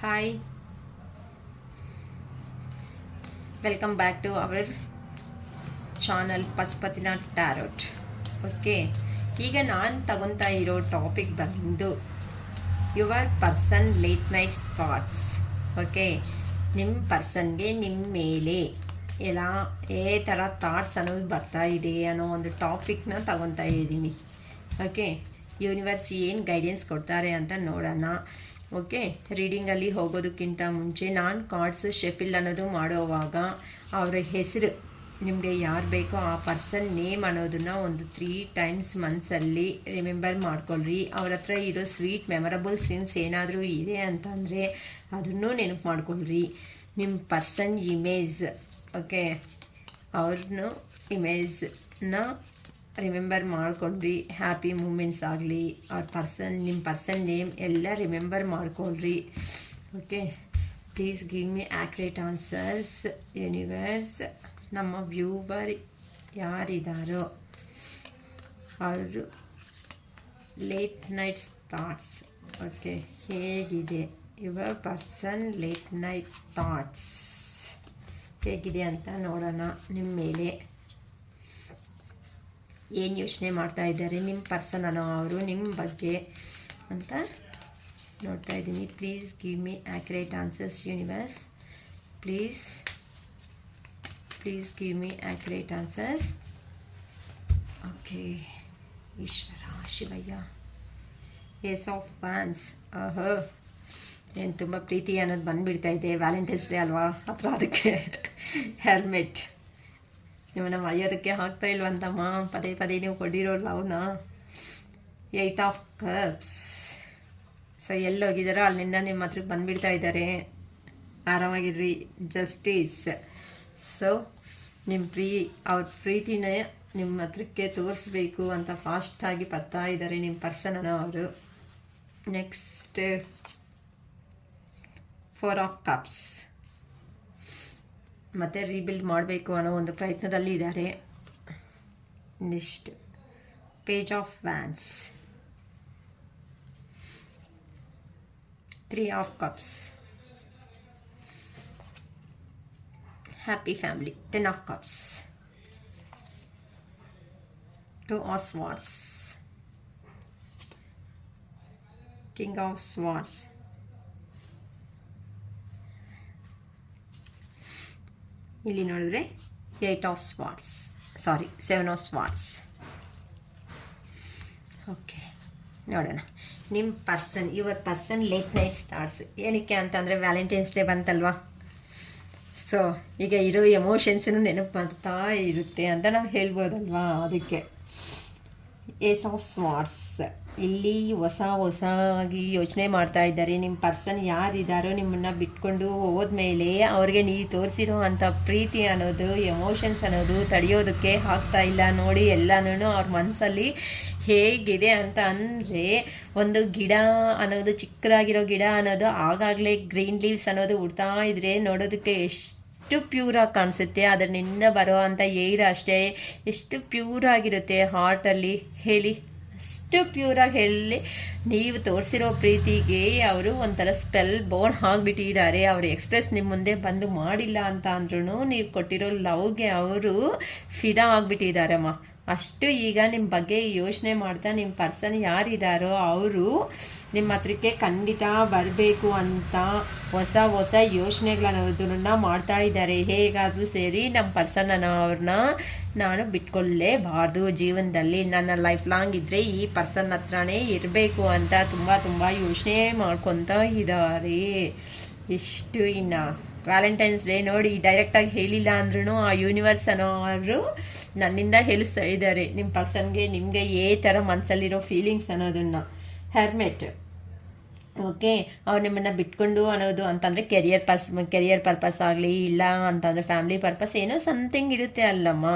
Hi, welcome back to our channel ಪಶುಪತಿನ tarot. Okay, ಈಗ ನಾನು ತಗೊತಾ ಇರೋ ಟಾಪಿಕ್ ಬಂದು your person late night thoughts. Okay, ನಿಮ್ಮ ಪರ್ಸನ್ಗೆ ನಿಮ್ಮ ಮೇಲೆ ಎಲ್ಲ ಥರ ಥಾಟ್ಸ್ ಅನ್ನೋದು ಬರ್ತಾ ಇದೆ ಅನ್ನೋ ಒಂದು ಟಾಪಿಕ್ನ ತಗೊತಾ ಇದ್ದೀನಿ. ಓಕೆ, ಯೂನಿವರ್ಸ್ ಏನು ಗೈಡೆನ್ಸ್ ಕೊಡ್ತಾರೆ ಅಂತ ನೋಡೋಣ. ಓಕೆ, ರೀಡಿಂಗಲ್ಲಿ ಹೋಗೋದಕ್ಕಿಂತ ಮುಂಚೆ ನಾನು ಕಾರ್ಡ್ಸು ಶೆಫಿಲ್ ಅನ್ನೋದು ಮಾಡೋವಾಗ ಅವರ ಹೆಸರು ನಿಮಗೆ ಯಾರು ಬೇಕೋ ಆ ಪರ್ಸನ್ ನೇಮ್ ಅನ್ನೋದನ್ನು ಒಂದು 3 times ಮನಸ್ಸಲ್ಲಿ ರಿಮೆಂಬರ್ ಮಾಡ್ಕೊಳ್ರಿ. ಅವ್ರ ಹತ್ರ ಇರೋ ಸ್ವೀಟ್ ಮೆಮೊರಬಲ್ ಸೀನ್ಸ್ ಏನಾದರೂ ಇದೆ ಅಂತಂದರೆ ಅದನ್ನು ನೆನಪು ಮಾಡ್ಕೊಳ್ರಿ. ನಿಮ್ಮ ಪರ್ಸನ್ ಇಮೇಜ್, ಓಕೆ, ಅವ್ರನ್ನ ಇಮೇಜ್ನ ರಿಮೆಂಬರ್ ಮಾಡ್ಕೊಂಡ್ರಿ. ಹ್ಯಾಪಿ ಮೂಮೆಂಟ್ಸ್ ಆಗಲಿ, ಅವ್ರ ಪರ್ಸನ್, ನಿಮ್ಮ ಪರ್ಸನ್ ನೇಮ್ ಎಲ್ಲ ರಿಮೆಂಬರ್ ಮಾಡ್ಕೊಳ್ರಿ. Okay, please give me accurate answers universe. ನಮ್ಮ ವ್ಯೂವರ್ ಯಾರಿದ್ದಾರೋ ಅವರು ಲೇಟ್ ನೈಟ್ ಥಾಟ್ಸ್. ಓಕೆ, ಹೇಗಿದೆ your person late night thoughts ಹೇಗಿದೆ ಅಂತ ನೋಡೋಣ. ನಿಮ್ಮ ಮೇಲೆ ಏನು ಯೋಚನೆ ಮಾಡ್ತಾ ಇದ್ದಾರೆ ನಿಮ್ಮ ಪರ್ಸನ್ ಅನ್ನೋ ಅವರು ನಿಮ್ಮ ಬಗ್ಗೆ ಅಂತ ನೋಡ್ತಾ ಇದ್ದೀನಿ. Please give me accurate answers universe. Please give me accurate answers. Okay, Eshwara Shivayya. Ace of fans. ಏನು ತುಂಬ ಪ್ರೀತಿ ಅನ್ನೋದು ಬಂದುಬಿಡ್ತಾ ಇದೆ. ವ್ಯಾಲೆಂಟೈನ್ಸ್ ಡೇ ಅಲ್ವಾ ಹತ್ರ, ಅದಕ್ಕೆ ಹೆರ್ಮೆಟ್. ನಿಮ್ಮನ್ನು ಮರೆಯೋದಕ್ಕೆ ಆಗ್ತಾ ಇಲ್ವಂತಮ್ಮ, ಪದೇ ಪದೇ ನೀವು ಕೊಟ್ಟಿರೋ ಲವ್ನ. 8 of Cups. ಸೊ ಎಲ್ಲೋಗಿದ್ದಾರೋ ಅಲ್ಲಿಂದ ನಿಮ್ಮ ಹತ್ರಕ್ಕೆ ಬಂದುಬಿಡ್ತಾ ಇದ್ದಾರೆ. ಆರಾಮಾಗಿರ್ರಿ. ಜಸ್ಟಿಸ್. ಸೊ ನಿಮ್ಮ ಅವ್ರ ಪ್ರೀತಿನ ನಿಮ್ಮ ಹತ್ರಕ್ಕೆ ತೋರಿಸ್ಬೇಕು ಅಂತ ಫಾಸ್ಟಾಗಿ ಬರ್ತಾ ಇದ್ದಾರೆ ನಿಮ್ಮ ಪರ್ಸನ್ ಅನ್ನೋ ಅವರು. Next 4 of Cups. ಮತ್ತು ರೀಬಿಲ್ಡ್ ಮಾಡಬೇಕು ಅನ್ನೋ ಒಂದು ಪ್ರಯತ್ನದಲ್ಲಿ ಇದ್ದಾರೆ. Next page of wands. 3 of Cups. Happy family. 10 of Cups. 2 of Swords. King of Swords. ಇಲ್ಲಿ ನೋಡಿದ್ರೆ 8 of Swords, sorry 7 of Swords. Okay, ನೋಡೋಣ ನಿಮ್ಮ person, your person late night thoughts ಏನಕ್ಕೆ ಅಂತಂದರೆ ವ್ಯಾಲೆಂಟೈನ್ಸ್ ಡೇ ಬಂತಲ್ವಾ. ಸೊ ಈಗ ಇರೋ ಎಮೋಷನ್ಸನ್ನು ನೆನಪು ಮಾಡ್ತಾ ಇರುತ್ತೆ ಅಂತ ನಾವು ಹೇಳ್ಬೋದಲ್ವಾ. ಅದಕ್ಕೆ ಏಸ್ ಆಫ್ ಸ್ವಾರ್ಡ್ಸ್. ಇಲ್ಲಿ ಹೊಸದಾಗಿ ಯೋಚನೆ ಮಾಡ್ತಾ ಇದ್ದಾರೆ. ನಿಮ್ಮ ಪರ್ಸನ್ ಯಾರಿದ್ದಾರೋ ನಿಮ್ಮನ್ನು ಬಿಟ್ಕೊಂಡು ಹೋದ್ಮೇಲೆ ಅವ್ರಿಗೆ ನೀವು ತೋರಿಸಿರೋ ಅಂಥ ಪ್ರೀತಿ ಅನ್ನೋದು, ಎಮೋಷನ್ಸ್ ಅನ್ನೋದು ತಡೆಯೋದಕ್ಕೆ ಆಗ್ತಾ ಇಲ್ಲ. ನೋಡಿ ಎಲ್ಲನೂ ಅವ್ರ ಮನಸ್ಸಲ್ಲಿ ಹೇಗಿದೆ ಅಂತ ಅಂದರೆ, ಒಂದು ಗಿಡ ಅನ್ನೋದು, ಚಿಕ್ಕದಾಗಿರೋ ಗಿಡ ಅನ್ನೋದು ಆಗಾಗಲೇ ಗ್ರೀನ್ ಲೀವ್ಸ್ ಅನ್ನೋದು ಉಡ್ತಾ ಇದ್ರೆ ನೋಡೋದಕ್ಕೆ ಎಷ್ಟು ಪ್ಯೂರಾಗಿ ಕಾಣಿಸುತ್ತೆ. ಅದರಿಂದ ಬರೋ ಅಂಥ ಏರ್ ಅಷ್ಟೇ ಎಷ್ಟು ಪ್ಯೂರಾಗಿರುತ್ತೆ ಹಾರ್ಟಲ್ಲಿ. ಹೇಳಿ, ಅಷ್ಟು ಪ್ಯೂರಾಗಿ ಹೇಳಿ. ನೀವು ತೋರಿಸಿರೋ ಪ್ರೀತಿಗೆ ಅವರು ಒಂಥರ ಸ್ಪೆಲ್ ಬೋರ್ನ್ ಆಗಿಬಿಟ್ಟಿದ್ದಾರೆ. ಅವರು ಎಕ್ಸ್ಪ್ರೆಸ್ ನಿಮ್ಮ ಮುಂದೆ ಬಂದು ಮಾಡಿಲ್ಲ ಅಂತ ಅಂದ್ರೂ ನೀವು ಕೊಟ್ಟಿರೋ ಲವ್ಗೆ ಅವರು ಫಿದಾ ಆಗಿಬಿಟ್ಟಿದ್ದಾರಮ್ಮ. ಅಷ್ಟು ಈಗ ನಿಮ್ಮ ಬಗ್ಗೆ ಯೋಚನೆ ಮಾಡ್ತಾ ನಿಮ್ಮ ಪರ್ಸನ್ ಯಾರಿದ್ದಾರೋ ಅವರು ನಿಮ್ಮ ಹತ್ರಕ್ಕೆ ಖಂಡಿತ ಬರಬೇಕು ಅಂತ ಹೊಸ ಯೋಚನೆಗಳನ್ನೋದನ್ನ ಮಾಡ್ತಾ ಇದ್ದಾರೆ. ಹೇಗಾದರೂ ಸೇರಿ ನಮ್ಮ ಪರ್ಸನ್ ಅವ್ರನ್ನ ನಾನು ಬಿಟ್ಕೊಳ್ಳೇಬಾರ್ದು ಜೀವನದಲ್ಲಿ. ನನ್ನ ಲೈಫ್ ಲಾಂಗ್ ಇದ್ದರೆ ಈ ಪರ್ಸನ್ ಹತ್ರನೇ ಇರಬೇಕು ಅಂತ ತುಂಬ ಯೋಚನೆ ಮಾಡ್ಕೊತಾ ಇದ್ದಾರೆ. ಇಷ್ಟು ಇನ್ನು ವ್ಯಾಲೆಂಟೈನ್ಸ್ ಡೇ ನೋಡಿ ಡೈರೆಕ್ಟಾಗಿ ಹೇಳಿಲ್ಲ ಅಂದ್ರೂ ಆ ಯೂನಿವರ್ಸ್ ಅನ್ನೋರು ನನ್ನಿಂದ ಹೇಳಿಸ್ತಾ ಇದ್ದಾರೆ ನಿಮ್ಮ ಪರ್ಸನ್ಗೆ, ನಿಮಗೆ ಥರ ಮನಸ್ಸಲ್ಲಿರೋ ಫೀಲಿಂಗ್ಸ್ ಅನ್ನೋದನ್ನು. ಹೆರ್ಮೆಟ್. ಓಕೆ, ಅವ್ರು ನಿಮ್ಮನ್ನು ಬಿಟ್ಕೊಂಡು ಅನ್ನೋದು ಅಂತಂದರೆ ಕೆರಿಯರ್ ಪರ್ಪಸ್ ಆಗಲಿ, ಇಲ್ಲ ಅಂತಂದರೆ ಫ್ಯಾಮಿಲಿ ಪರ್ಪಸ್, ಏನೋ ಸಮಥಿಂಗ್ ಇರುತ್ತೆ ಅಲ್ಲಮ್ಮ.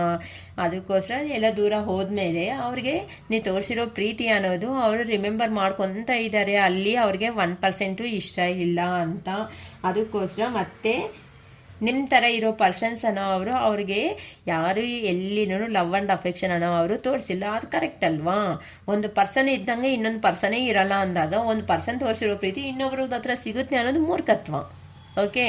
ಅದಕ್ಕೋಸ್ಕರ ಎಲ್ಲ ದೂರ ಹೋದ್ಮೇಲೆ ಅವ್ರಿಗೆ ನೀವು ತೋರಿಸಿರೋ ಪ್ರೀತಿ ಅನ್ನೋದು ಅವರು ರಿಮೆಂಬರ್ ಮಾಡ್ಕೊತ ಇದ್ದಾರೆ. ಅಲ್ಲಿ ಅವ್ರಿಗೆ 1% ಇಷ್ಟ ಇಲ್ಲ ಅಂತ. ಅದಕ್ಕೋಸ್ಕರ ಮತ್ತೆ ನಿಮ್ಮ ಥರ ಇರೋ ಪರ್ಸನ್ಸ್ ಅನ್ನೋ ಅವರು ಅವ್ರಿಗೆ ಯಾರು ಎಲ್ಲಿನೂ ಲವ್ ಆ್ಯಂಡ್ ಅಫೆಕ್ಷನ್ ಅನ್ನೋ ಅವರು ತೋರಿಸಿಲ್ಲ. ಅದು ಕರೆಕ್ಟ್ ಅಲ್ವಾ? ಒಂದು ಪರ್ಸನ್ ಇದ್ದಂಗೆ ಇನ್ನೊಂದು ಪರ್ಸನೇ ಇರಲ್ಲ ಅಂದಾಗ ಒಂದು ಪರ್ಸನ್ ತೋರಿಸಿರೋ ಪ್ರೀತಿ ಇನ್ನೊಬ್ರದ ಹತ್ರ ಸಿಗುತ್ತೆ ಅನ್ನೋದು ಮೂರ್ಖತ್ವ. ಓಕೆ,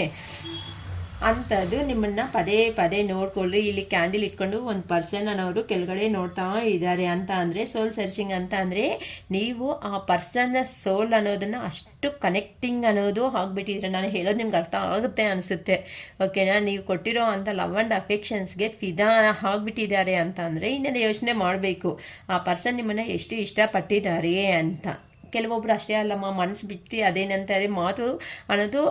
ಅಂಥದ್ದು ನಿಮ್ಮನ್ನು ಪದೇ ಪದೇ ನೋಡ್ಕೊಳ್ಳಿ. ಇಲ್ಲಿ ಕ್ಯಾಂಡಲ್ ಇಟ್ಕೊಂಡು ಒಂದು ಪರ್ಸನ್ ಅನ್ನೋರು ಕೆಳಗಡೆ ನೋಡ್ತಾ ಇದ್ದಾರೆ ಅಂತ ಅಂದರೆ ಸೋಲ್ ಸರ್ಚಿಂಗ್ ಅಂತ ಅಂದರೆ ನೀವು ಆ ಪರ್ಸನ್ನ ಸೋಲ್ ಅನ್ನೋದನ್ನು ಅಷ್ಟು ಕನೆಕ್ಟಿಂಗ್ ಅನ್ನೋದು ಆಗಿಬಿಟ್ಟಿದ್ರೆ, ನಾನು ಹೇಳೋದು ನಿಮ್ಗೆ ಅರ್ಥ ಆಗುತ್ತೆ ಅನಿಸುತ್ತೆ. ಓಕೆನಾ? ನೀವು ಕೊಟ್ಟಿರೋ ಅಂಥ ಲವ್ ಆ್ಯಂಡ್ ಅಫೆಕ್ಷನ್ಸ್ಗೆ ಫಿದಾ ಆಗಿಬಿಟ್ಟಿದ್ದಾರೆ ಅಂತ ಅಂದರೆ ಇನ್ನೇನು ಯೋಚನೆ ಮಾಡಬೇಕು, ಆ ಪರ್ಸನ್ ನಿಮ್ಮನ್ನು ಎಷ್ಟು ಇಷ್ಟಪಟ್ಟಿದ್ದಾರೆ ಅಂತ. ಕೆಲವೊಬ್ರು ಅಷ್ಟೇ ಅಲ್ಲಮ್ಮ, ಮನಸ್ಸು ಬಿಟ್ಟು ಅದೇನಂತಾರೆ ಮಾತು ಅನ್ನೋದು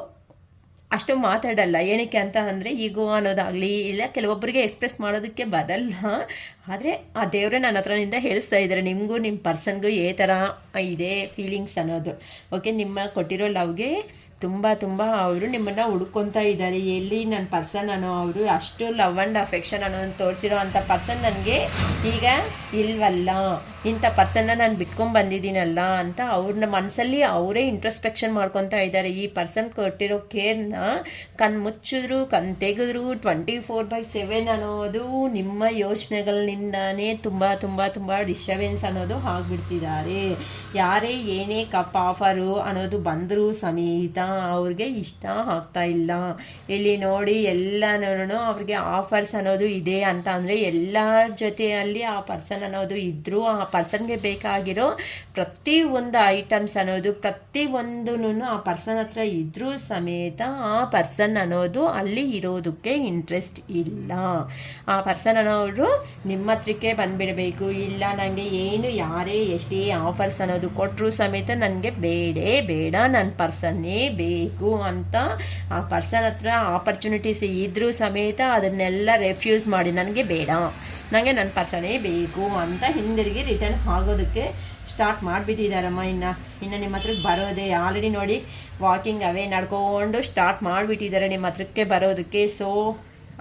ಅಷ್ಟು ಮಾತಾಡಲ್ಲ. ಏನಕ್ಕೆ ಅಂತ ಅಂದರೆ ಈಗೋ ಅನ್ನೋದಾಗಲಿ ಇಲ್ಲ, ಕೆಲವೊಬ್ಬರಿಗೆ ಎಕ್ಸ್ಪ್ರೆಸ್ ಮಾಡೋದಕ್ಕೆ ಬರಲ್ಲ. ಆದರೆ ಆ ದೇವರೇ ನನ್ನ ಹತ್ರನಿಂದ ಹೇಳಿಸ್ತಾ ಇದ್ದಾರೆ, ನಿಮಗೂ ನಿಮ್ಮ ಪರ್ಸನ್ಗೂ ಏ ಥರ ಇದೆ ಫೀಲಿಂಗ್ಸ್ ಅನ್ನೋದು. ಓಕೆ, ನಿಮ್ಮ ಕೊಟ್ಟಿರೋ ಲವ್ಗೆ ತುಂಬ ಅವರು ನಿಮ್ಮನ್ನು ಹುಡ್ಕೊತಾ ಇದ್ದಾರೆ. ಎಲ್ಲಿ ನನ್ನ ಪರ್ಸನ್ ಅನ್ನೋ ಅವರು ಅಷ್ಟು ಲವ್ ಆ್ಯಂಡ್ ಅಫೆಕ್ಷನ್ ಅನ್ನೋದು ತೋರಿಸಿರೋ ಅಂಥ ಪರ್ಸನ್ ನನಗೆ ಈಗ ಇಲ್ವಲ್ಲ, ಇಂಥ ಪರ್ಸನ್ನ ನಾನು ಬಿಟ್ಕೊಂಡು ಬಂದಿದ್ದೀನಲ್ಲ ಅಂತ ಅವ್ರನ್ನ ಮನಸ್ಸಲ್ಲಿ ಅವರೇ ಇಂಟ್ರಸ್ಪೆಕ್ಷನ್ ಮಾಡ್ಕೊತಾ ಇದ್ದಾರೆ. ಈ ಪರ್ಸನ್ ಕೊಟ್ಟಿರೋ ಕೇರ್ನ ಕಣ್ಣು ಮುಚ್ಚಿದ್ರು ಕಣ್ಣು ತೆಗೆದ್ರು 24/7 ಅನ್ನೋದು ನಿಮ್ಮ ಯೋಚನೆಗಳಿಂದಾನೇ ತುಂಬ ಡಿಸ್ಟರ್ಬೆನ್ಸ್ ಅನ್ನೋದು ಆಗಿಬಿಡ್ತಿದ್ದಾರೆ. ಯಾರೇ ಏನೇ ಆಫರು ಅನ್ನೋದು ಬಂದರೂ ಸಮೇತ ಅವ್ರಿಗೆ ಇಷ್ಟ ಆಗ್ತಾ ಇಲ್ಲ. ಇಲ್ಲಿ ನೋಡಿ ಎಲ್ಲನೂ ಅವ್ರಿಗೆ ಆಫರ್ಸ್ ಅನ್ನೋದು ಇದೆ ಅಂತ ಅಂದರೆ ಎಲ್ಲರ ಜೊತೆಯಲ್ಲಿ ಆ ಪರ್ಸನ್ ಅನ್ನೋದು ಇದ್ದರೂ ಆ ಪರ್ಸನ್ಗೆ ಬೇಕಾಗಿರೋ ಪ್ರತಿಯೊಂದು ಐಟಮ್ಸ್ ಅನ್ನೋದು ಪ್ರತಿಯೊಂದೂ ಆ ಪರ್ಸನ್ ಹತ್ರ ಇದ್ರೂ ಸಮೇತ ಆ ಪರ್ಸನ್ ಅನ್ನೋದು ಅಲ್ಲಿ ಇರೋದಕ್ಕೆ ಇಂಟ್ರೆಸ್ಟ್ ಇಲ್ಲ. ಆ ಪರ್ಸನ್ ಅನ್ನೋರು ನಿಮ್ಮ ಹತ್ರಕ್ಕೆ ಬಂದುಬಿಡಬೇಕು. ಇಲ್ಲ, ನನಗೆ ಏನು ಯಾರೇ ಎಷ್ಟೇ ಆಫರ್ಸ್ ಅನ್ನೋದು ಕೊಟ್ಟರು ಸಮೇತ ನನಗೆ ಬೇಡ, ನನ್ನ ಪರ್ಸನ್ನೇ ಬೇಕು ಅಂತ ಆ ಪರ್ಸನ್ ಹತ್ರ ಆಪರ್ಚುನಿಟೀಸ್ ಇದ್ರೂ ಸಮೇತ ಅದನ್ನೆಲ್ಲ ರೆಫ್ಯೂಸ್ ಮಾಡಿ ನನಗೆ ಬೇಡ, ನನಗೆ ನನ್ನ ಪರ್ಸನೇ ಬೇಕು ಅಂತ ಹಿಂದಿರುಗಿ ರಿಟರ್ನ್ ಆಗೋದಕ್ಕೆ ಸ್ಟಾರ್ಟ್ ಮಾಡಿಬಿಟ್ಟಿದ್ದಾರಮ್ಮ. ಇನ್ನು ನಿಮ್ಮ ಹತ್ರಕ್ಕೆ ಬರೋದೇ ಆಲ್ರೆಡಿ ನೋಡಿ ವಾಕಿಂಗ್ ಅವೇ ನಡ್ಕೊಂಡು ಸ್ಟಾರ್ಟ್ ಮಾಡಿಬಿಟ್ಟಿದ್ದಾರೆ ನಿಮ್ಮ ಹತ್ರಕ್ಕೆ ಬರೋದಕ್ಕೆ. ಸೊ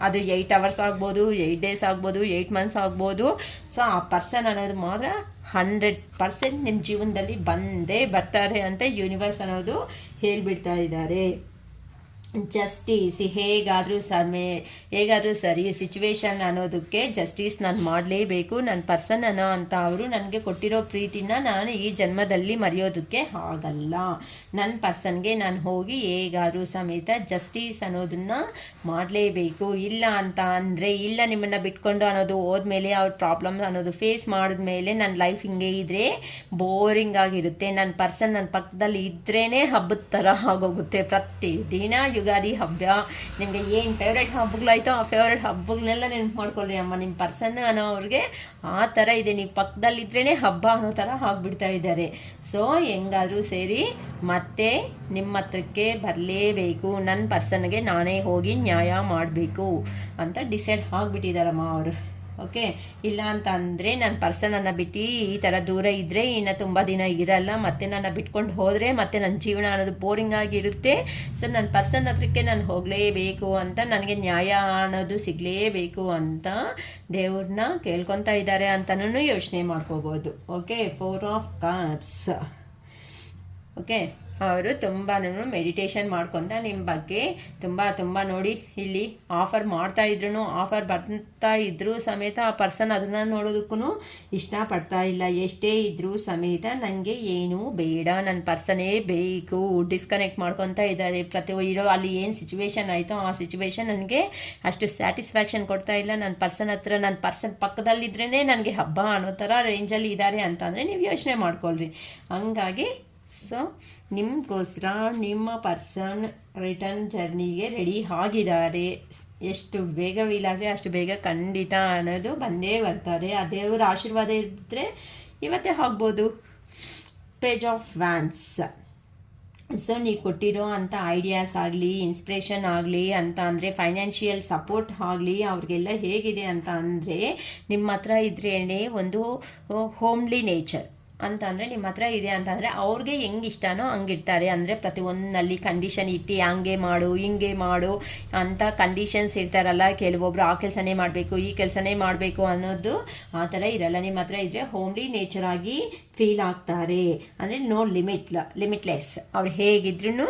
ಅದು 8 hours ಆಗ್ಬೋದು, 8 days ಆಗ್ಬೋದು, 8 months ಆಗ್ಬೋದು. ಸೊ ಆ ಪರ್ಸನ್ ಅನ್ನೋದು ಮಾತ್ರ 100% ನಿಮ್ಮ ಜೀವನದಲ್ಲಿ ಬಂದೇ ಬರ್ತಾರೆ ಅಂತ ಯೂನಿವರ್ಸ್ ಅನ್ನೋದು ಹೇಳಿಬಿಡ್ತಾ ಇದ್ದಾರೆ. ಜಸ್ಟಿಸ್ ಹೇಗಾದರೂ ಸರಿ ಸಿಚುವೇಶನ್ ಅನ್ನೋದಕ್ಕೆ ಜಸ್ಟಿಸ್ ನಾನು ಮಾಡಲೇಬೇಕು. ನನ್ನ ಪರ್ಸನ್ ಅನ್ನೋ ಅಂತ ಅವರು ನನಗೆ ಕೊಟ್ಟಿರೋ ಪ್ರೀತಿನ ನಾನು ಈ ಜನ್ಮದಲ್ಲಿ ಮರೆಯೋದಕ್ಕೆ ಆಗಲ್ಲ. ನನ್ನ ಪರ್ಸನ್ಗೆ ನಾನು ಹೋಗಿ ಹೇಗಾದರೂ ಸಮೇತ ಜಸ್ಟಿಸ್ ಅನ್ನೋದನ್ನು ಮಾಡಲೇಬೇಕು. ಇಲ್ಲ ಅಂತ ಅಂದರೆ ಇಲ್ಲ, ನಿಮ್ಮನ್ನು ಬಿಟ್ಕೊಂಡು ಅನ್ನೋದು ಹೋದ್ಮೇಲೆ ಅವ್ರ ಪ್ರಾಬ್ಲಮ್ ಅನ್ನೋದು ಫೇಸ್ ಮಾಡಿದ್ಮೇಲೆ ನನ್ನ ಲೈಫ್ ಹಿಂಗೆ ಇದ್ದರೆ ಬೋರಿಂಗ್ ಆಗಿರುತ್ತೆ. ನನ್ನ ಪರ್ಸನ್ ನನ್ನ ಪಕ್ಕದಲ್ಲಿ ಇದ್ರೇ ಹಬ್ಬದ ಥರ ಆಗೋಗುತ್ತೆ. ಪ್ರತಿದಿನ ಯುಗಾದಿ ಹಬ್ಬ ನಿಮಗೆ ಏನು ಫೇವ್ರೇಟ್ ಹಬ್ಬಗಳಾಯ್ತೋ ಆ ಫೇವ್ರೇಟ್ ಹಬ್ಬಗಳನ್ನೆಲ್ಲ ನೆನಪು ಮಾಡ್ಕೊಳ್ರಿ ಅಮ್ಮ. ನಿಮ್ಮ ಪರ್ಸನ್ ಅನ್ನೋವ್ರಿಗೆ ಆ ಥರ ಇದೆ, ನೀವು ಪಕ್ಕದಲ್ಲಿದ್ರೇ ಹಬ್ಬ ಅನ್ನೋ ಥರ ಆಗಿಬಿಡ್ತಾ ಇದ್ದಾರೆ. ಸೊ ಹೆಂಗಾದರೂ ಸೇರಿ ಮತ್ತೆ ನಿಮ್ಮ ಹತ್ರಕ್ಕೆ ಬರಲೇಬೇಕು, ನನ್ನ ಪರ್ಸನ್ಗೆ ನಾನೇ ಹೋಗಿ ನ್ಯಾಯ ಮಾಡಬೇಕು ಅಂತ ಡಿಸೈಡ್ ಆಗಿಬಿಟ್ಟಿದ್ದಾರಮ್ಮ ಅವರು. ಓಕೆ, ಇಲ್ಲ ಅಂತ ಅಂದರೆ ನನ್ನ ಪರ್ಸನನ್ನು ಬಿಟ್ಟು ಈ ಥರ ದೂರ ಇದ್ದರೆ ಇನ್ನು ತುಂಬ ದಿನ ಇರಲ್ಲ, ಮತ್ತೆ ನನ್ನ ಬಿಟ್ಕೊಂಡು ಹೋದರೆ ಮತ್ತೆ ನನ್ನ ಜೀವನ ಅನ್ನೋದು ಬೋರಿಂಗ್ ಆಗಿರುತ್ತೆ. ಸೊ ನನ್ನ ಪರ್ಸನ್ ಹತ್ರಕ್ಕೆ ನಾನು ಹೋಗಲೇಬೇಕು ಅಂತ, ನನಗೆ ನ್ಯಾಯ ಅನ್ನೋದು ಸಿಗಲೇಬೇಕು ಅಂತ ದೇವ್ರನ್ನ ಕೇಳ್ಕೊತಾ ಇದ್ದಾರೆ ಅಂತಲೂ ಯೋಚನೆ ಮಾಡ್ಕೋಬೋದು. Okay, 4 of Cups. ಓಕೆ, ಅವರು ತುಂಬಾ ಮೆಡಿಟೇಷನ್ ಮಾಡ್ಕೊತ ನಿಮ್ಮ ಬಗ್ಗೆ ತುಂಬ ನೋಡಿ ಇಲ್ಲಿ ಆಫರ್ ಮಾಡ್ತಾ ಇದ್ರು, ಆಫರ್ ಬರ್ತಾ ಇದ್ರೂ ಸಮೇತ ಆ ಪರ್ಸನ್ ಅದನ್ನು ನೋಡೋದಕ್ಕೂ ಇಷ್ಟಪಡ್ತಾ ಇಲ್ಲ. ಎಷ್ಟೇ ಇದ್ರೂ ಸಮೇತ ನನಗೆ ಏನೂ ಬೇಡ, ನನ್ನ ಪರ್ಸನೇ ಬೇಕು, ಡಿಸ್ಕನೆಕ್ಟ್ ಮಾಡ್ಕೊತಾ ಇದ್ದಾರೆ. ಇರೋ ಅಲ್ಲಿ ಏನು ಸಿಚುವೇಶನ್ ಆಯಿತೋ ಆ ಸಿಚುವೇಶನ್ ನನಗೆ ಅಷ್ಟು ಸ್ಯಾಟಿಸ್ಫ್ಯಾಕ್ಷನ್ ಕೊಡ್ತಾ ಇಲ್ಲ. ನನ್ನ ಪರ್ಸನ್ ಹತ್ರ ನನ್ನ ಪರ್ಸನ್ ಪಕ್ಕದಲ್ಲಿದ್ರೇ ನನಗೆ ಹಬ್ಬ ಅನ್ನೋ ಥರ ರೇಂಜಲ್ಲಿ ಇದ್ದಾರೆ ಅಂತಂದರೆ ನೀವು ಯೋಚನೆ ಮಾಡ್ಕೊಳ್ರಿ. ಹಂಗಾಗಿ ಸೊ ನಿಮಗೋಸ್ಕರ ನಿಮ್ಮ ಪರ್ಸನ್ ರಿಟರ್ನ್ ಜರ್ನಿಗೆ ರೆಡಿ ಆಗಿದ್ದಾರೆ. ಎಷ್ಟು ಬೇಗ ವೀಲಾದರೆ ಅಷ್ಟು ಬೇಗ ಖಂಡಿತ ಅನ್ನೋದು ಬಂದೇ ಬರ್ತಾರೆ. ಆ ದೇವರ ಆಶೀರ್ವಾದ ಇದ್ದರೆ ಇವತ್ತೇ ಆಗ್ಬೋದು. Page of wands. ಸೊ ನೀವು ಕೊಟ್ಟಿರೋ ಅಂಥ ಐಡಿಯಾಸ್ ಆಗಲಿ, ಇನ್ಸ್ಪಿರೇಷನ್ ಆಗಲಿ ಅಂತ ಅಂದರೆ, ಫೈನಾನ್ಷಿಯಲ್ ಸಪೋರ್ಟ್ ಆಗಲಿ ಅವ್ರಿಗೆಲ್ಲ ಹೇಗಿದೆ ಅಂತ ಅಂದರೆ, ನಿಮ್ಮ ಹತ್ರ ಇದ್ರೇ ಒಂದು ಹೋಮ್ಲಿ ನೇಚರ್ ಅಂತ ಅಂದರೆ ನಿಮ್ಮ ಹತ್ರ ಇದೆ ಅಂತಂದರೆ ಅವ್ರಿಗೆ ಹೆಂಗೆ ಇಷ್ಟನೋ ಹಂಗಿರ್ತಾರೆ. ಅಂದರೆ ಪ್ರತಿಯೊಂದಲ್ಲಿ ಕಂಡೀಷನ್ ಇಟ್ಟು ಹಂಗೆ ಮಾಡು ಹಿಂಗೆ ಮಾಡು ಅಂತ ಕಂಡೀಷನ್ಸ್ ಇರ್ತಾರಲ್ಲ. ಕೆಲವೊಬ್ರು ಆ ಕೆಲಸನೇ ಮಾಡಬೇಕು ಈ ಕೆಲಸನೇ ಮಾಡಬೇಕು ಅನ್ನೋದು ಆ ಥರ ಇರಲ್ಲ. ನಿಮ್ಮ ಹತ್ರ ಇದ್ದರೆ ಹೋಮ್ಲಿ ನೇಚರ್ ಆಗಿ ಫೀಲ್ ಆಗ್ತಾರೆ. ಅಂದರೆ ನೋ ಲಿಮಿಟ್ಲೆಸ್. ಅವ್ರು ಹೇಗಿದ್ರೂ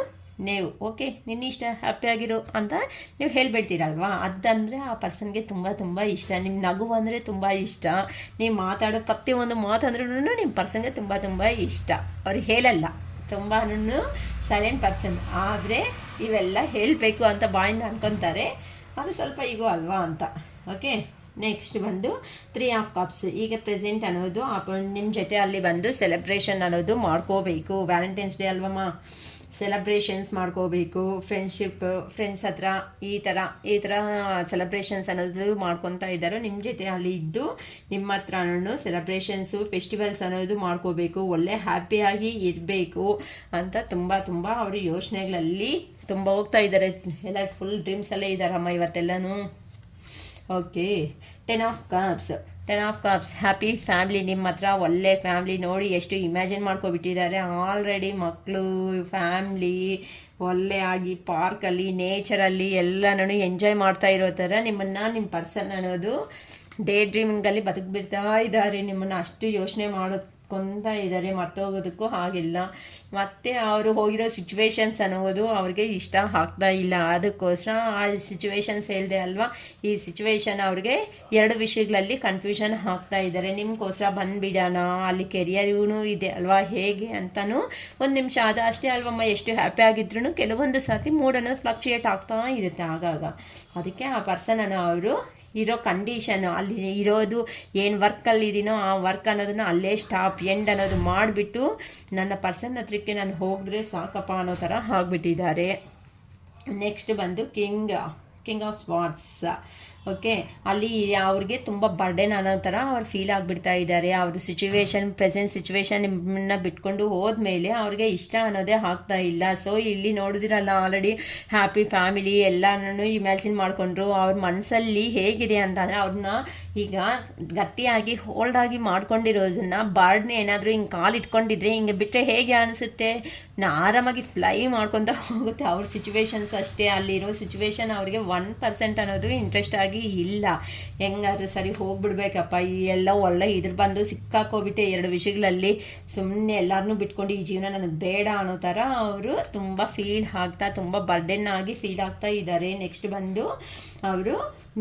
ನೀವು ಓಕೆ ನಿನ್ನಿಷ್ಟ ಹ್ಯಾಪಿಯಾಗಿರು ಅಂತ ನೀವು ಹೇಳ್ಬಿಡ್ತೀರಲ್ವಾ, ಅದಂದರೆ ಆ ಪರ್ಸನ್ಗೆ ತುಂಬ ತುಂಬ ಇಷ್ಟ. ನಿಮ್ಮ ನಗು ಅಂದರೆ ತುಂಬ ಇಷ್ಟ, ನೀವು ಮಾತಾಡೋ ಪ್ರತಿಯೊಂದು ಮಾತಂದ್ರೂ ನಿಮ್ಮ ಪರ್ಸನ್ಗೆ ತುಂಬ ತುಂಬ ಇಷ್ಟ. ಅವ್ರು ಹೇಳಲ್ಲ, ತುಂಬಾ ಸೈಲೆಂಟ್ ಪರ್ಸನ್, ಆದರೆ ಇವೆಲ್ಲ ಹೇಳಬೇಕು ಅಂತ ಬಾಯಿಂದ ಅನ್ಕೊತಾರೆ. ಅದು ಸ್ವಲ್ಪ ಈಗೋ ಅಲ್ವಾ ಅಂತ. ಓಕೆ, ನೆಕ್ಸ್ಟ್ ಬಂದು 3 ಆಫ್ ಕಪ್ಸ್. ಈಗ ಪ್ರೆಸೆಂಟ್ ಅನ್ನೋದು ನಿಮ್ಮ ಜೊತೆ ಅಲ್ಲಿ ಬಂದು ಸೆಲೆಬ್ರೇಷನ್ ಅನ್ನೋದು ಮಾಡ್ಕೋಬೇಕು. ವ್ಯಾಲೆಂಟೈನ್ಸ್ ಡೇ ಅಲ್ವಮ್ಮ, ಸೆಲೆಬ್ರೇಷನ್ಸ್ ಮಾಡ್ಕೋಬೇಕು. ಫ್ರೆಂಡ್ಸ್ ಹತ್ರ ಈ ಥರ ಸೆಲೆಬ್ರೇಷನ್ಸ್ ಅನ್ನೋದು ಮಾಡ್ಕೊತಾ ಇದ್ದಾರೋ ನಿಮ್ಮ ಜೊತೆ ಅಲ್ಲಿ ಇದ್ದು ನಿಮ್ಮ ಹತ್ರನೂ ಸೆಲೆಬ್ರೇಷನ್ಸು ಫೆಸ್ಟಿವಲ್ಸ್ ಅನ್ನೋದು ಮಾಡ್ಕೋಬೇಕು. ಒಳ್ಳೆ ಹ್ಯಾಪಿಯಾಗಿ ಇರಬೇಕು ಅಂತ ತುಂಬ ತುಂಬ ಅವರು ಯೋಚನೆಗಳಲ್ಲಿ ತುಂಬ ಹೋಗ್ತಾ ಇದ್ದಾರೆ. ಎಲ್ಲ ಫುಲ್ ಡ್ರೀಮ್ಸಲ್ಲೇ ಇದ್ದಾರಮ್ಮ ಇವತ್ತೆಲ್ಲನೂ. Okay, 10 of cups happy family. ನಿಮ್ಮ ಹತ್ರ ಒಳ್ಳೆ ಫ್ಯಾಮ್ಲಿ ನೋಡಿ ಎಷ್ಟು ಇಮ್ಯಾಜಿನ್ ಮಾಡ್ಕೊಬಿಟ್ಟಿದ್ದಾರೆ. ಆಲ್ರೆಡಿ ಮಕ್ಕಳು ಫ್ಯಾಮ್ಲಿ ಒಳ್ಳೆ ಆಗಿ ಪಾರ್ಕಲ್ಲಿ ನೇಚರಲ್ಲಿ ಎಲ್ಲನೂ ಎಂಜಾಯ್ ಮಾಡ್ತಾ ಇರೋ ಥರ ನಿಮ್ಮ ಪರ್ಸನ್ ಅನ್ನೋದು ಡೇ ಡ್ರೀಮಿಂಗಲ್ಲಿ ಬದುಕ್ಬಿಡ್ತಾ ಇದ್ದಾರೆ. ನಿಮ್ಮನ್ನು ಅಷ್ಟು ಯೋಚನೆ ಕೊಂತ ಇದ್ದಾರೆ, ಮರ್ತೋಗೋದಕ್ಕೂ ಆಗಿಲ್ಲ. ಮತ್ತು ಅವರು ಹೋಗಿರೋ ಸಿಚುವೇಶನ್ಸ್ ಅನ್ನೋದು ಅವ್ರಿಗೆ ಇಷ್ಟ ಆಗ್ತಾ ಇಲ್ಲ. ಅದಕ್ಕೋಸ್ಕರ ಆ ಸಿಚುವೇಶನ್ಸ್ ಹೇಳಿದೆ ಅಲ್ವಾ, ಈ ಸಿಚುವೇಶನ್ ಅವ್ರಿಗೆ 2 ವಿಷಯಗಳಲ್ಲಿ ಕನ್ಫ್ಯೂಷನ್ ಆಗ್ತಾ ಇದ್ದಾರೆ. ನಿಮ್ಗೋಸ್ಕರ ಬಂದುಬಿಡೋಣ, ಅಲ್ಲಿ ಕೆರಿಯರೂ ಇದೆ ಅಲ್ವಾ ಹೇಗೆ ಅಂತಲೂ ಒಂದು ನಿಮಿಷ ಅದು ಅಷ್ಟೇ ಅಲ್ವಮ್ಮ. ಎಷ್ಟು ಹ್ಯಾಪಿ ಆಗಿದ್ರು ಕೆಲವೊಂದು ಸರ್ತಿ ಮೂಡ್ ಅನ್ನೋದು ಫ್ಲಕ್ಚುಯೇಟ್ ಆಗ್ತಾ ಇರುತ್ತೆ ಆಗಾಗ. ಅದಕ್ಕೆ ಆ ಪರ್ಸನನ್ನು ಅವರು ಇರೋ ಕಂಡೀಷನು ಅಲ್ಲಿ ಇರೋದು ಏನು ವರ್ಕಲ್ಲಿದ್ದೀನೋ ಆ ವರ್ಕ್ ಅನ್ನೋದನ್ನ ಅಲ್ಲೇ ಸ್ಟಾಪ್ ಎಂಡ್ ಅನ್ನೋದು ಮಾಡಿಬಿಟ್ಟು ನನ್ನ ಪರ್ಸನ್ ಹತ್ರಕ್ಕೆ ನಾನು ಹೋಗಿದ್ರೆ ಸಾಕಪ್ಪ ಅನ್ನೋ ಥರ ಆಗಿಬಿಟ್ಟಿದ್ದಾರೆ. ನೆಕ್ಸ್ಟ್ ಬಂದು ಕಿಂಗ್ ಆಫ್ ಸ್ವಾರ್ಡ್ಸ್. ಓಕೆ, ಅಲ್ಲಿ ಅವ್ರಿಗೆ ತುಂಬ ಬರ್ಡೇನ್ ಅನ್ನೋ ಥರ ಅವ್ರು ಫೀಲ್ ಆಗಿಬಿಡ್ತಾ ಇದ್ದಾರೆ. ಅವ್ರ ಪ್ರೆಸೆಂಟ್ ಸಿಚುವೇಶನ್ ನಿಮ್ಮನ್ನ ಬಿಟ್ಕೊಂಡು ಹೋದ್ಮೇಲೆ ಅವ್ರಿಗೆ ಇಷ್ಟ ಅನ್ನೋದೇ ಆಗ್ತಾ ಇಲ್ಲ. ಸೊ ಇಲ್ಲಿ ನೋಡಿದಿರಲ್ಲ, ಆಲ್ರೆಡಿ ಹ್ಯಾಪಿ ಫ್ಯಾಮಿಲಿ ಎಲ್ಲನೂ ಇಮ್ಯಾಜಿನ್ ಮಾಡಿಕೊಂಡ್ರು. ಅವ್ರ ಮನಸ್ಸಲ್ಲಿ ಹೇಗಿದೆ ಅಂತಂದರೆ ಅವ್ರನ್ನ ಈಗ ಗಟ್ಟಿಯಾಗಿ ಹೋಲ್ಡಾಗಿ ಮಾಡ್ಕೊಂಡಿರೋದನ್ನ ಬರ್ಡ್ನ ಏನಾದರೂ ಹಿಂಗೆ ಕಾಲು ಇಟ್ಕೊಂಡಿದ್ರೆ ಹಿಂಗೆ ಬಿಟ್ಟರೆ ಹೇಗೆ ಅನಿಸುತ್ತೆ, ಆರಾಮಾಗಿ ಫ್ಲೈ ಮಾಡ್ಕೊತ ಹೋಗುತ್ತೆ. ಅವ್ರ ಸಿಚುವೇಶನ್ಸ್ ಅಷ್ಟೇ, ಅಲ್ಲಿರೋ ಸಿಚುವೇಶನ್ ಅವ್ರಿಗೆ 1% ಅನ್ನೋದು ಇಂಟ್ರೆಸ್ಟ್ ಆಗಿ ಇಲ್ಲ. ಹೆಂಗಾದ್ರೂ ಸರಿ ಹೋಗ್ಬಿಡ್ಬೇಕಪ್ಪ, ಈ ಎಲ್ಲ ಒಳ್ಳೆ ಬಂದು ಸಿಕ್ಕಾಕೋಬಿಟ್ಟೆ 2 ವಿಷಯಗಳಲ್ಲಿ, ಸುಮ್ಮನೆ ಎಲ್ಲರನ್ನೂ ಬಿಟ್ಕೊಂಡು ಈ ಜೀವನ ನನಗೆ ಬೇಡ ಅನ್ನೋ ಥರ ಅವರು ತುಂಬ ಫೀಲ್ ಆಗ್ತಾ ತುಂಬ ಬರ್ಡನ್ ಆಗಿ ಫೀಲ್ ಆಗ್ತಾ ಇದ್ದಾರೆ. ನೆಕ್ಸ್ಟ್ ಬಂದು ಅವರು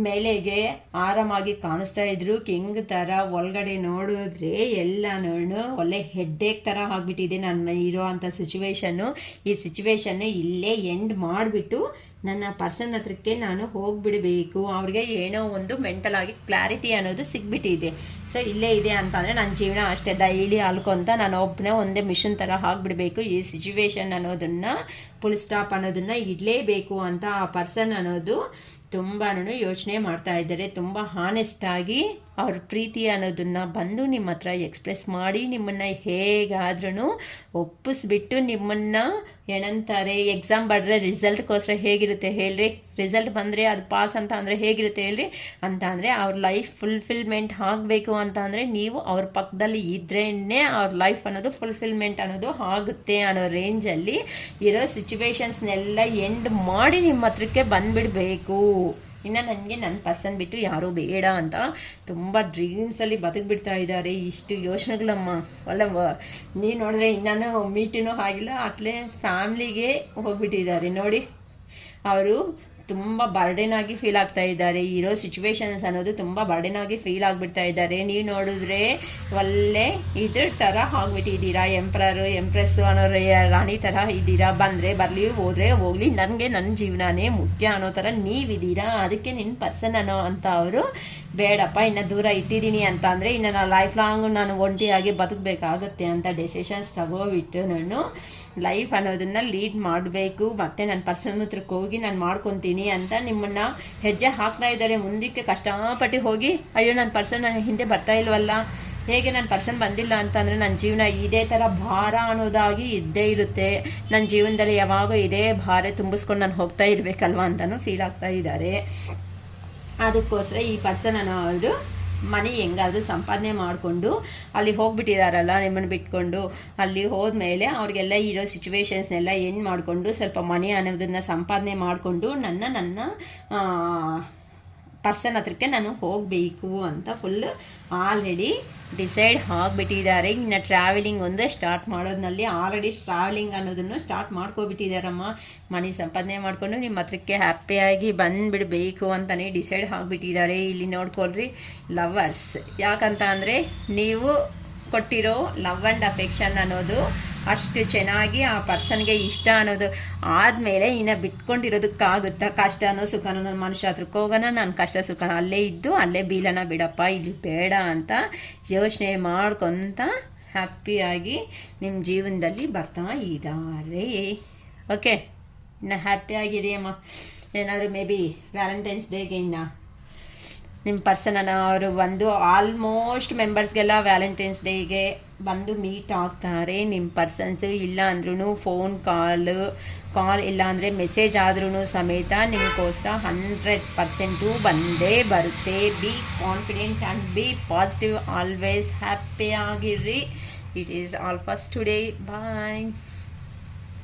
ಮೇಲೆಗೆ ಆರಾಮಾಗಿ ಕಾಣಿಸ್ತಾ ಇದ್ರು, ಕಿಂಗ್ ಥರ. ಒಳಗಡೆ ನೋಡಿದ್ರೆ ಎಲ್ಲನೂ ಒಳ್ಳೆ ಹೆಡ್ಡೇಕ್ ಥರ ಆಗಿಬಿಟ್ಟಿದೆ ನನ್ನ ಇರೋ ಅಂಥ ಸಿಚುವೇಶನ್ನು. ಈ ಸಿಚುವೇಶನ್ನು ಇಲ್ಲೇ ಎಂಡ್ ಮಾಡಿಬಿಟ್ಟು ನನ್ನ ಪರ್ಸನ್ ಹತ್ರಕ್ಕೆ ನಾನು ಹೋಗಿಬಿಡಬೇಕು. ಅವ್ರಿಗೆ ಏನೋ ಒಂದು ಮೆಂಟಲ್ ಆಗಿ ಕ್ಲಾರಿಟಿ ಅನ್ನೋದು ಸಿಗ್ಬಿಟ್ಟಿದೆ. ಸೊ ಇಲ್ಲೇ ಇದೆ ಅಂತಂದರೆ ನನ್ನ ಜೀವನ ಅಷ್ಟೇ ಡೈಲಿ ಅಲ್ಕೊಂತ ನಾನು ಒಬ್ಬನೇ ಒಂದೇ ಮಿಷನ್ ಥರ ಆಗಿಬಿಡಬೇಕು. ಈ ಸಿಚುವೇಶನ್ ಅನ್ನೋದನ್ನು ಫುಲ್ ಸ್ಟಾಪ್ ಅನ್ನೋದನ್ನು ಇಡಲೇಬೇಕು ಅಂತ ಆ ಪರ್ಸನ್ ಅನ್ನೋದು ತುಂಬಾ ಯೋಚನೆ ಮಾಡ್ತಾ ಇದ್ದಾರೆ. ತುಂಬ ಹಾನೆಸ್ಟಾಗಿ ಅವ್ರ ಪ್ರೀತಿ ಅನ್ನೋದನ್ನು ಬಂದು ನಿಮ್ಮ ಹತ್ರ ಎಕ್ಸ್ಪ್ರೆಸ್ ಮಾಡಿ ನಿಮ್ಮನ್ನು ಹೇಗಾದ್ರೂ ಒಪ್ಪಿಸ್ಬಿಟ್ಟು ನಿಮ್ಮನ್ನು ಏನಂತಾರೆ, ಎಕ್ಸಾಮ್ ಬರೆದ್ರೆ ರಿಸಲ್ಟ್ಗೋಸ್ಕರ ಹೇಗಿರುತ್ತೆ ಹೇಳ್ರಿ, ರಿಸಲ್ಟ್ ಬಂದರೆ ಅದು ಪಾಸ್ ಅಂತ ಅಂದರೆ ಹೇಗಿರುತ್ತೆ ಹೇಳ್ರಿ ಅಂತ ಅಂದರೆ ಅವ್ರ ಲೈಫ್ ಫುಲ್ಫಿಲ್ಮೆಂಟ್ ಆಗಬೇಕು ಅಂತ ಅಂದರೆ ನೀವು ಅವ್ರ ಪಕ್ಕದಲ್ಲಿ ಇದ್ರೇ ಅವ್ರ ಲೈಫ್ ಅನ್ನೋದು ಫುಲ್ಫಿಲ್ಮೆಂಟ್ ಅನ್ನೋದು ಆಗುತ್ತೆ ಅನ್ನೋ ರೇಂಜಲ್ಲಿ ಇರೋ ಸಿಚುವೇಶನ್ಸ್ನೆಲ್ಲ ಎಂಡ್ ಮಾಡಿ ನಿಮ್ಮ ಹತ್ರಕ್ಕೆ ಬಂದುಬಿಡಬೇಕು. ಇನ್ನು ನನಗೆ ನನ್ನ ಪರ್ಸನ್ ಬಿಟ್ಟು ಯಾರೂ ಬೇಡ ಅಂತ ತುಂಬ ಡ್ರೀಮ್ಸಲ್ಲಿ ಬದುಕ್ಬಿಡ್ತಾ ಇದ್ದಾರೆ. ಇಷ್ಟು ಯೋಚನೆಗಳಮ್ಮ ಒಳ್ಳೆ ನೀವು ನೋಡಿದ್ರೆ ಇನ್ನೂ ಮೀಟೂ ಆಗಿಲ್ಲ, ಅಟ್ಲೇ ಫ್ಯಾಮ್ಲಿಗೆ ಹೋಗ್ಬಿಟ್ಟಿದ್ದಾರೆ ನೋಡಿ. ಅವರು ತುಂಬ ಬರ್ಡನ್ ಆಗಿ ಫೀಲ್ ಆಗ್ತಾ ಇದ್ದಾರೆ. ಇರೋ ಸಿಚುವೇಶನ್ಸ್ ಅನ್ನೋದು ತುಂಬ ಬರ್ಡನ್ ಆಗಿ ಫೀಲ್ ಆಗಿಬಿಡ್ತಾ ಇದ್ದಾರೆ. ನೀವು ನೋಡಿದ್ರೆ ಒಳ್ಳೆ ಇದ್ರ ಥರ ಆಗಿಬಿಟ್ಟಿದ್ದೀರಾ, ಎಂಪ್ರೆಸ್ಸು ಅನ್ನೋ ರಾಣಿ ಥರ ಇದ್ದೀರಾ. ಬಂದರೆ ಬರಲಿ, ಹೋದರೆ ಹೋಗಲಿ, ನನಗೆ ನನ್ನ ಜೀವನನೇ ಮುಖ್ಯ ಅನ್ನೋ ಥರ ನೀವಿದ್ದೀರಾ. ಅದಕ್ಕೆ ನಿನ್ನ ಪರ್ಸನ್ ಅನ್ನೋ ಅಂತ ಅವರು ಬೇಡಪ್ಪ ಇನ್ನು ದೂರ ಇಟ್ಟಿದ್ದೀನಿ ಅಂತ ಅಂದರೆ ಇನ್ನು ನಾನು ಲೈಫ್ ಲಾಂಗ್ ನಾನು ಒಂಟಿಯಾಗಿ ಬದುಕಬೇಕಾಗುತ್ತೆ ಅಂತ ಡೆಸಿಷನ್ಸ್ ತಗೋಬಿಟ್ಟು ನಾನು ಲೈಫ್ ಅನ್ನೋದನ್ನು ಲೀಡ್ ಮಾಡಬೇಕು. ಮತ್ತು ನನ್ನ ಪರ್ಸನ್ ಹತ್ರಕ್ಕೆ ಹೋಗಿ ನಾನು ಮಾಡ್ಕೊತೀನಿ ಅಂತ ನಿಮ್ಮನ್ನು ಹೆಜ್ಜೆ ಹಾಕ್ತಾ ಇದ್ದಾರೆ. ಮುಂದಕ್ಕೆ ಕಷ್ಟಪಟ್ಟು ಹೋಗಿ ಅಯ್ಯೋ ನನ್ನ ಪರ್ಸನ್ ನನ್ನ ಹಿಂದೆ ಬರ್ತಾ ಇಲ್ವಲ್ಲ, ಹೇಗೆ ನನ್ನ ಪರ್ಸನ್ ಬಂದಿಲ್ಲ ಅಂತಂದರೆ ನನ್ನ ಜೀವನ ಇದೇ ಥರ ಭಾರ ಅನ್ನೋದಾಗಿ ಇದ್ದೇ ಇರುತ್ತೆ. ನನ್ನ ಜೀವನದಲ್ಲಿ ಯಾವಾಗೋ ಇದೇ ಭಾರ ತುಂಬಿಸ್ಕೊಂಡು ನಾನು ಹೋಗ್ತಾ ಇರಬೇಕಲ್ವ ಅಂತಲೂ ಫೀಲ್ ಆಗ್ತಾ ಇದ್ದಾರೆ. ಅದಕ್ಕೋಸ್ಕರ ಈ ಪರ್ಸನ್ ಅನ್ನೋ ಅವರು ಮನಿ ಹೆಂಗಾದರೂ ಸಂಪಾದನೆ ಮಾಡಿಕೊಂಡು ಅಲ್ಲಿ ಹೋಗ್ಬಿಟ್ಟಿದಾರಲ್ಲ ನಿಮ್ಮನ್ನು ಬಿಟ್ಕೊಂಡು, ಅಲ್ಲಿ ಹೋದ್ಮೇಲೆ ಅವ್ರಿಗೆಲ್ಲ ಇರೋ ಸಿಚುವೇಶನ್ಸ್ನೆಲ್ಲ ಎಂಡ್ ಮಾಡಿಕೊಂಡು ಸ್ವಲ್ಪ ಮನಿ ಅನ್ನೋದನ್ನು ಸಂಪಾದನೆ ಮಾಡಿಕೊಂಡು ನನ್ನ ಪರ್ಸನ್ ಹತ್ರಕ್ಕೆ ನಾನು ಹೋಗಬೇಕು ಅಂತ ಫುಲ್ ಆಲ್ರೆಡಿ ಡಿಸೈಡ್ ಆಗಿಬಿಟ್ಟಿದ್ದಾರೆ. ಇನ್ನು ಟ್ರಾವೆಲಿಂಗ್ ಒಂದೇ ಸ್ಟಾರ್ಟ್ ಮಾಡೋದ್ರಲ್ಲಿ ಆಲ್ರೆಡಿ ಟ್ರಾವೆಲಿಂಗ್ ಅನ್ನೋದನ್ನು ಸ್ಟಾರ್ಟ್ ಮಾಡ್ಕೊಬಿಟ್ಟಿದ್ದಾರಮ್ಮ. ಮನಿ ಸಂಪಾದನೆ ಮಾಡಿಕೊಂಡು ನಿಮ್ಮ ಹತ್ರಕ್ಕೆ ಹ್ಯಾಪಿಯಾಗಿ ಬಂದುಬಿಡಬೇಕು ಅಂತಲೇ ಡಿಸೈಡ್ ಆಗಿಬಿಟ್ಟಿದ್ದಾರೆ. ಇಲ್ಲಿ ನೋಡ್ಕೊಳ್ರಿ ಲವರ್ಸ್, ಯಾಕಂತ ಅಂದರೆ ನೀವು ಕೊಟ್ಟಿರೋ ಲವ್ ಆ್ಯಂಡ್ ಅಫೆಕ್ಷನ್ ಅನ್ನೋದು ಅಷ್ಟು ಚೆನ್ನಾಗಿ ಆ ಪರ್ಸನ್ಗೆ ಇಷ್ಟ ಅನ್ನೋದು ಆದಮೇಲೆ ಇನ್ನು ಬಿಟ್ಕೊಂಡಿರೋದಕ್ಕಾಗುತ್ತಾ? ಕಷ್ಟನೋ ಸುಖನೋ, ನನ್ನ ಮನುಷ್ಯ ಹತ್ರಕ್ಕೆ ಹೋಗೋಣ, ನಾನು ಕಷ್ಟ ಸುಖ ಅಲ್ಲೇ ಇದ್ದು ಅಲ್ಲೇ ಬೀಳೋಣ ಬಿಡಪ್ಪ, ಇಲ್ಲಿ ಬೇಡ ಅಂತ ಯೋಚನೆ ಮಾಡ್ಕೊತ ಹ್ಯಾಪಿಯಾಗಿ ನಿಮ್ಮ ಜೀವನದಲ್ಲಿ ಬರ್ತಾ ಇದ್ದಾರೆ. ಓಕೆ, ಇನ್ನು ಹ್ಯಾಪಿಯಾಗಿರಿ ಅಮ್ಮ. ಏನಾದರೂ ಮೇ ಬಿ ವ್ಯಾಲೆಂಟೈನ್ಸ್ ಡೇಗೆ ಇನ್ನು ನಿಮ್ಮ ಪರ್ಸನನ್ನು ಅವರು ಬಂದು ಆಲ್ಮೋಸ್ಟ್ ಮೆಂಬರ್ಸ್ಗೆಲ್ಲ ವ್ಯಾಲೆಂಟೈನ್ಸ್ ಡೇಗೆ ಬಂದು ಮೀಟ್ ಆಗ್ತಾರೆ ನಿಮ್ಮ ಪರ್ಸನ್ಸು. ಇಲ್ಲ ಅಂದ್ರೂ ಫೋನ್ ಕಾಲ್ ಇಲ್ಲ ಅಂದರೆ ಮೆಸೇಜ್ ಆದ್ರೂ ಸಮೇತ ನಿಮಗೋಸ್ಕರ 100% ಬಂದೇ ಬರುತ್ತೆ. Be confident and be positive, always happy ಆಗಿರ್ರಿ. It is all first today. Bye.